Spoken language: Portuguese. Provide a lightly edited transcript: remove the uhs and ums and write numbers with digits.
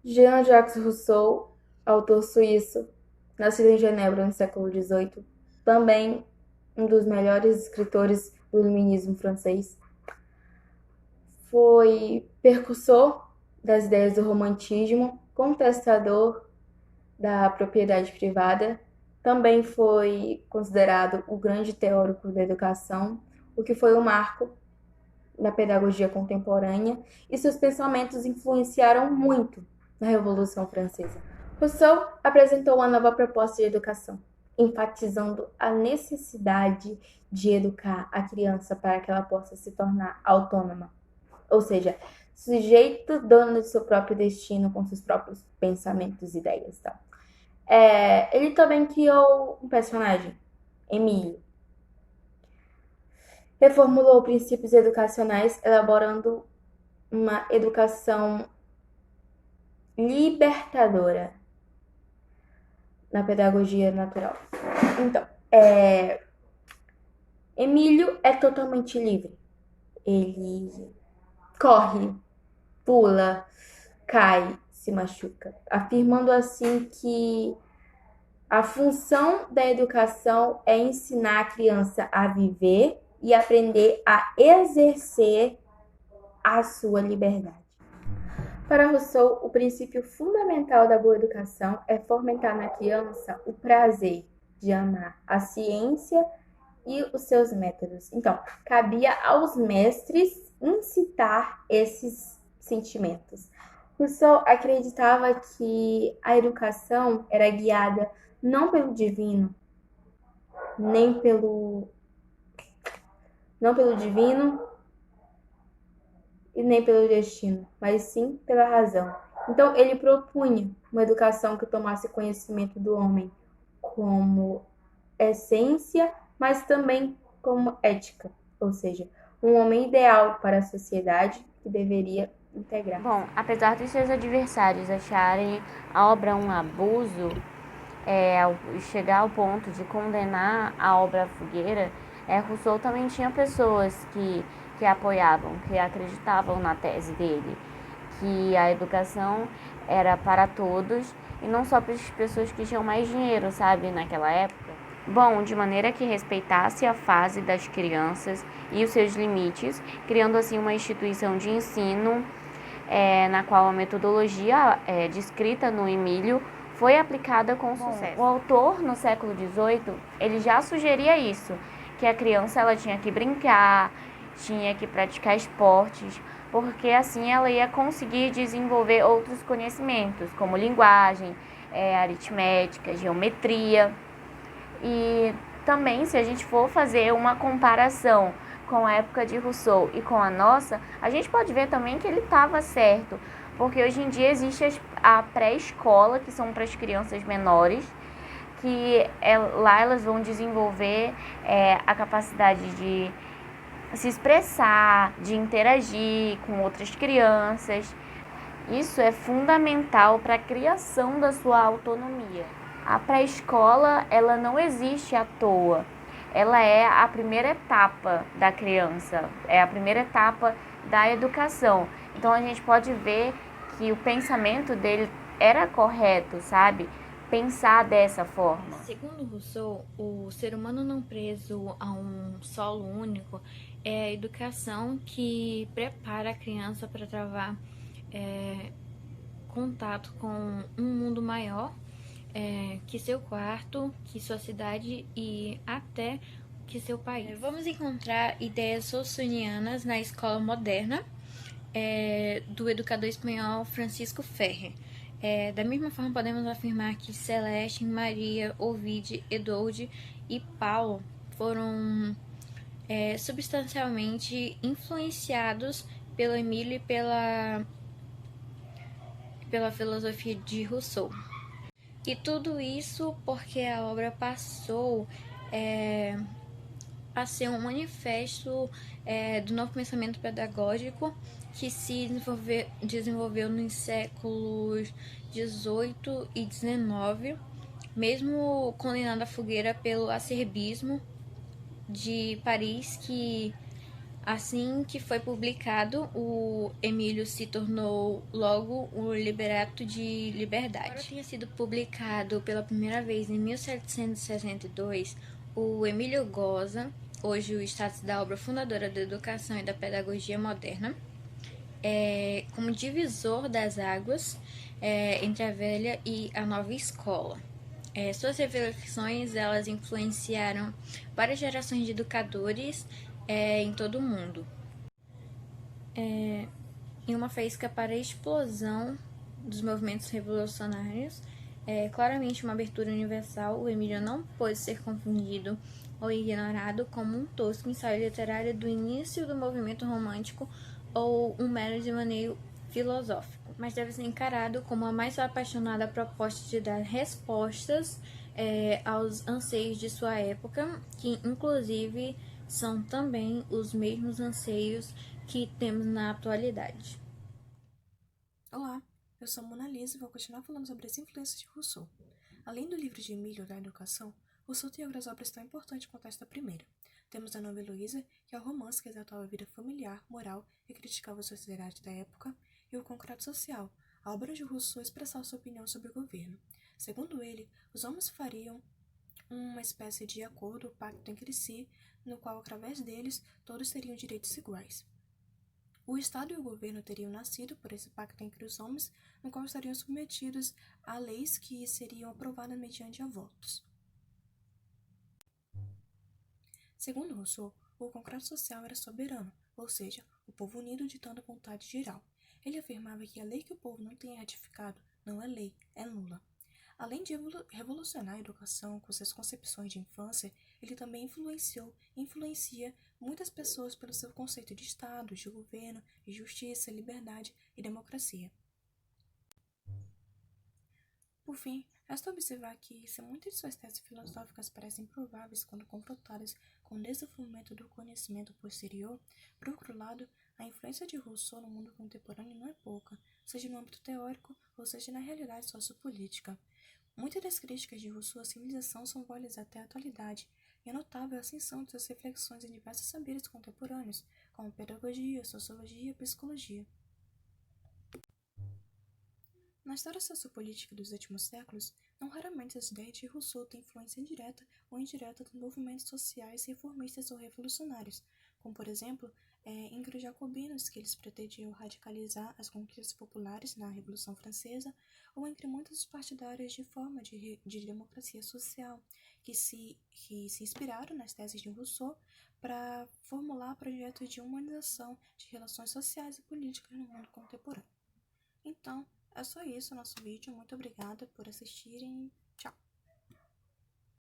Jean-Jacques Rousseau, autor suíço, nascido em Genebra no século XVIII, também um dos melhores escritores do iluminismo francês, foi percussor das ideias do romantismo, contestador da propriedade privada, também foi considerado o grande teórico da educação, o que foi um marco na pedagogia contemporânea, e seus pensamentos influenciaram muito na Revolução Francesa. Rousseau apresentou uma nova proposta de educação, enfatizando a necessidade de educar a criança para que ela possa se tornar autônoma, ou seja, sujeito dono de seu próprio destino com seus próprios pensamentos e ideias. Tá? Ele também criou um personagem, Emílio. Reformulou princípios educacionais, elaborando uma educação libertadora na pedagogia natural. Então, Emílio é totalmente livre. Ele corre, pula, cai, se machuca, afirmando assim que a função da educação é ensinar a criança a viver e aprender a exercer a sua liberdade. Para Rousseau, o princípio fundamental da boa educação é fomentar na criança o prazer de amar a ciência e os seus métodos. Então, cabia aos mestres incitar esses sentimentos. Rousseau acreditava que a educação era guiada não pelo divino, nem pelo não pelo divino e nem pelo destino, mas sim pela razão. Então, ele propunha uma educação que tomasse conhecimento do homem como essência, mas também como ética, ou seja, um homem ideal para a sociedade que deveria integrar. Bom, apesar dos seus adversários acharem a obra um abuso, ao chegar ao ponto de condenar a obra à fogueira, Rousseau também tinha pessoas que apoiavam, que acreditavam na tese dele, que a educação era para todos e não só para as pessoas que tinham mais dinheiro, sabe, naquela época. Bom, de maneira que respeitasse a fase das crianças e os seus limites, criando assim uma instituição de ensino na qual a metodologia descrita no Emílio foi aplicada com sucesso. O autor, no século XVIII, ele já sugeria isso, que a criança ela tinha que brincar, tinha que praticar esportes, porque assim ela ia conseguir desenvolver outros conhecimentos, como linguagem, aritmética, geometria. E também, se a gente for fazer uma comparação com a época de Rousseau e com a nossa, a gente pode ver também que ele estava certo, porque hoje em dia existe a pré-escola, que são para as crianças menores, que lá elas vão desenvolver a capacidade de se expressar, de interagir com outras crianças. Isso é fundamental para a criação da sua autonomia. A pré-escola, ela não existe à toa. Ela é a primeira etapa da criança, é a primeira etapa da educação. Então a gente pode ver que o pensamento dele era correto, sabe? Pensar dessa forma. Segundo Rousseau, o ser humano não preso a um solo único é a educação que prepara a criança para travar contato com um mundo maior que seu quarto, que sua cidade e até que seu país. Vamos encontrar ideias socinianas na escola moderna do educador espanhol Francisco Ferrer. Da mesma forma, podemos afirmar que Celeste, Maria, Ovid, Edouard e Paulo foram substancialmente influenciados pelo Emílio e pela filosofia de Rousseau. E tudo isso porque a obra passou a ser um manifesto do novo pensamento pedagógico que se desenvolveu nos séculos XVIII e XIX, mesmo condenado à fogueira pelo acerbismo de Paris, que Assim que foi publicado, o Emílio se tornou logo o Liberato de Liberdade. Embora tenha sido publicado pela primeira vez em 1762, o Emílio goza, hoje o status da obra fundadora da educação e da pedagogia moderna, como divisor das águas entre a velha e a nova escola. Suas reflexões elas influenciaram várias gerações de educadores em todo o mundo. Em uma faísca para a explosão dos movimentos revolucionários, claramente uma abertura universal, o Emílio não pôde ser confundido ou ignorado como um tosco ensaio literário do início do movimento romântico ou um mero devaneio filosófico, mas deve ser encarado como a mais apaixonada proposta de dar respostas aos anseios de sua época, que inclusive são também os mesmos anseios que temos na atualidade. Olá, eu sou Mona Lisa e vou continuar falando sobre as influências de Rousseau. Além do livro de Emílio da Educação, Rousseau tem outras obras tão importantes quanto esta primeira. Temos a Nova Heloísa, que é o romance que exaltava a vida familiar, moral e criticava a sociedade da época, e o Concreto Social, a obra de Rousseau expressava sua opinião sobre o governo. Segundo ele, os homens fariam uma espécie de acordo, pacto entre si, no qual, através deles, todos teriam direitos iguais. O Estado e o governo teriam nascido por esse pacto entre os homens, no qual estariam submetidos a leis que seriam aprovadas mediante a votos. Segundo Rousseau, o concreto social era soberano, ou seja, o povo unido ditando a vontade geral. Ele afirmava que a lei que o povo não tenha ratificado não é lei, é nula. Além de revolucionar a educação com suas concepções de infância, ele também influencia muitas pessoas pelo seu conceito de Estado, de governo, de justiça, liberdade e democracia. Por fim, resta observar que, se muitas de suas teses filosóficas parecem prováveis quando confrontadas com o desenvolvimento do conhecimento posterior, por outro lado, a influência de Rousseau no mundo contemporâneo não é pouca, seja no âmbito teórico ou seja na realidade sociopolítica. Muitas das críticas de Rousseau à civilização são válidas até a atualidade, e é notável a ascensão de suas reflexões em diversos saberes contemporâneos, como pedagogia, sociologia e psicologia. Na história sociopolítica dos últimos séculos, não raramente as ideias de Rousseau têm influência direta ou indireta nos movimentos sociais reformistas ou revolucionários, como, por exemplo, entre os jacobinos, que eles pretendiam radicalizar as conquistas populares na Revolução Francesa, ou entre muitos partidários de forma de democracia social, que se inspiraram nas teses de Rousseau para formular projetos de humanização de relações sociais e políticas no mundo contemporâneo. Então, é só isso o nosso vídeo. Muito obrigada por assistirem. Tchau!